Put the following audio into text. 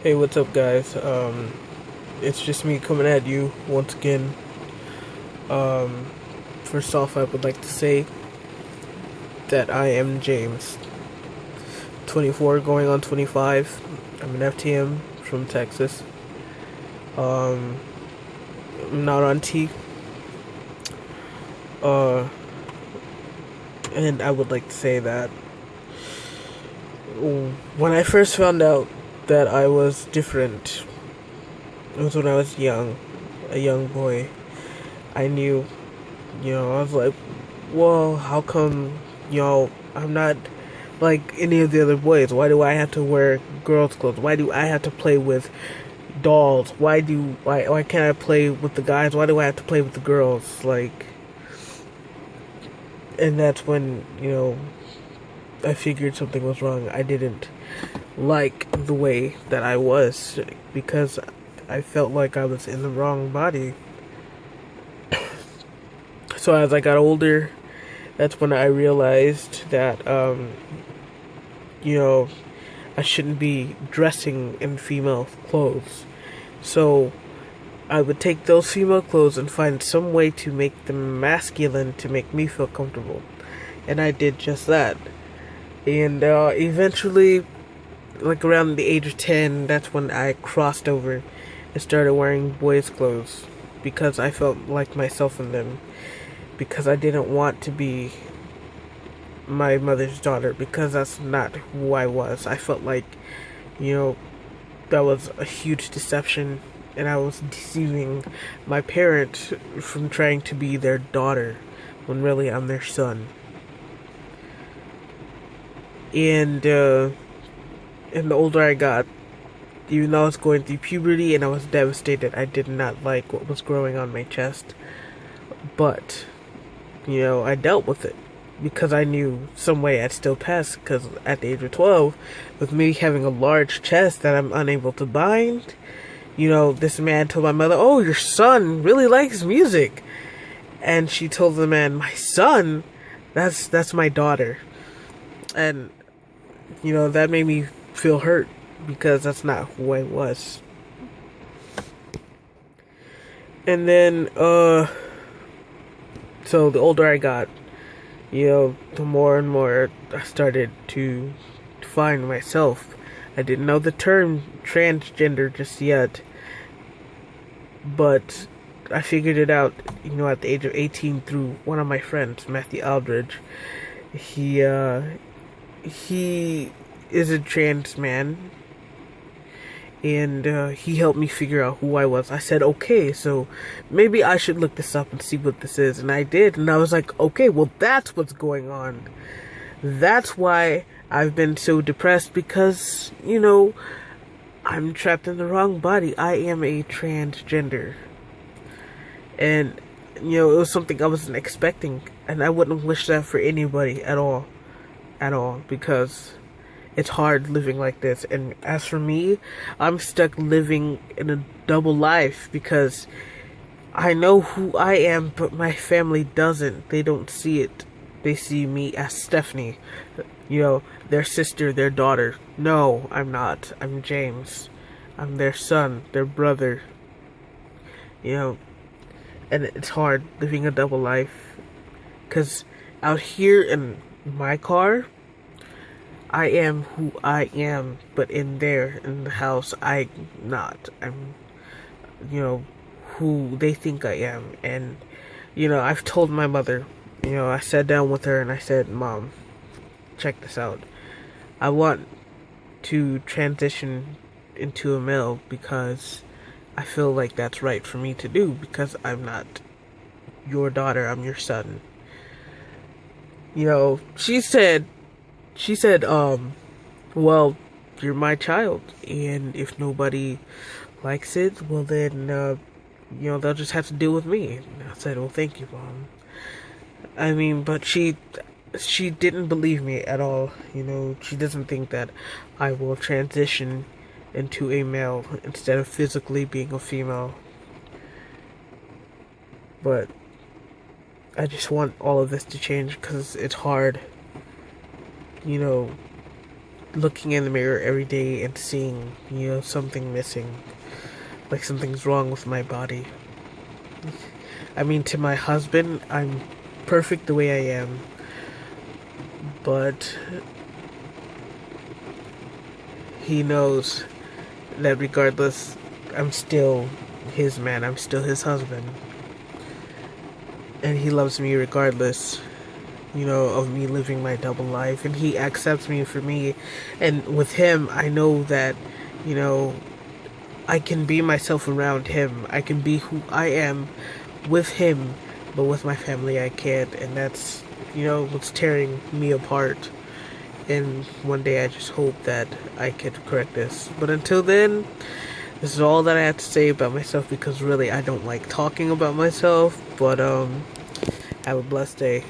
Hey, what's up, guys? It's just me coming at you once again. Um, First off, I would like to say that I am James, 24, going on 25. I'm an FTM from Texas. Um, I'm not on T. Uh, and I would like to say that when I first found out that I was different, it was when I was young, a young boy. I knew, I was like, well, how come, I'm not like any of the other boys? Why do I have to wear girls' clothes? Why do I have to play with dolls? Why can't I play with the guys? Why do I have to play with the girls? Like, and that's when, I figured something was wrong. I didn't like the way that I was because I felt like I was in the wrong body. So as I got older, that's when I realized that, you know, I shouldn't be dressing in female clothes. So I would take those female clothes and find some way to make them masculine to make me feel comfortable. And I did just that. And eventually, like around the age of 10, that's when I crossed over and started wearing boys' clothes because I felt like myself in them. Because I didn't want to be my mother's daughter, because that's not who I was. I felt like, you know, that was a huge deception, and I was deceiving my parents from trying to be their daughter when really I'm their son. And the older I got, even though I was going through puberty and I was devastated, I did not like what was growing on my chest. But, I dealt with it because I knew some way I'd still pass. Because at the age of 12, with me having a large chest that I'm unable to bind, this man told my mother, "Oh, your son really likes music." And she told the man, "My son? That's my daughter." And, that made me feel hurt because that's not who I was. And then, so the older I got, the more and more I started to find myself. I didn't know the term transgender just yet, but I figured it out, at the age of 18 through one of my friends, Matthew Aldridge. He is a trans man, and he helped me figure out who I was. I said, okay, so maybe I should look this up and see what this is. And I did, and I was like, okay, well, that's what's going on. That's why I've been so depressed, because, I'm trapped in the wrong body. I am a transgender. And, it was something I wasn't expecting, and I wouldn't wish that for anybody at all. At all, because it's hard living like this. And as for me, I'm stuck living in a double life because I know who I am, but my family doesn't. They don't see it. They see me as Stephanie, their sister, their daughter. No, I'm not. I'm James. I'm their son, their brother. And it's hard living a double life because out here in my car, I am who I am, but in the house, I'm not. I'm, who they think I am. And, I've told my mother, I sat down with her and I said, "Mom, check this out. I want to transition into a male because I feel like that's right for me to do, because I'm not your daughter, I'm your son." She said, well, you're my child, and if nobody likes it, well then, they'll just have to deal with me. And I said, "Well, thank you, Mom." I mean, but she didn't believe me at all. She doesn't think that I will transition into a male instead of physically being a female. But I just want all of this to change because it's hard. You know, looking in the mirror every day and seeing, something missing, like something's wrong with my body. I mean, to my husband, I'm perfect the way I am, but he knows that regardless, I'm still his man, I'm still his husband, and he loves me regardless, of me living my double life, and he accepts me for me. And with him, I know that, you know, I can be myself around him. I can be who I am with him, but with my family I can't, and that's, what's tearing me apart. And one day I just hope that I could correct this. But until then, this is all that I have to say about myself, because really I don't like talking about myself. But have a blessed day.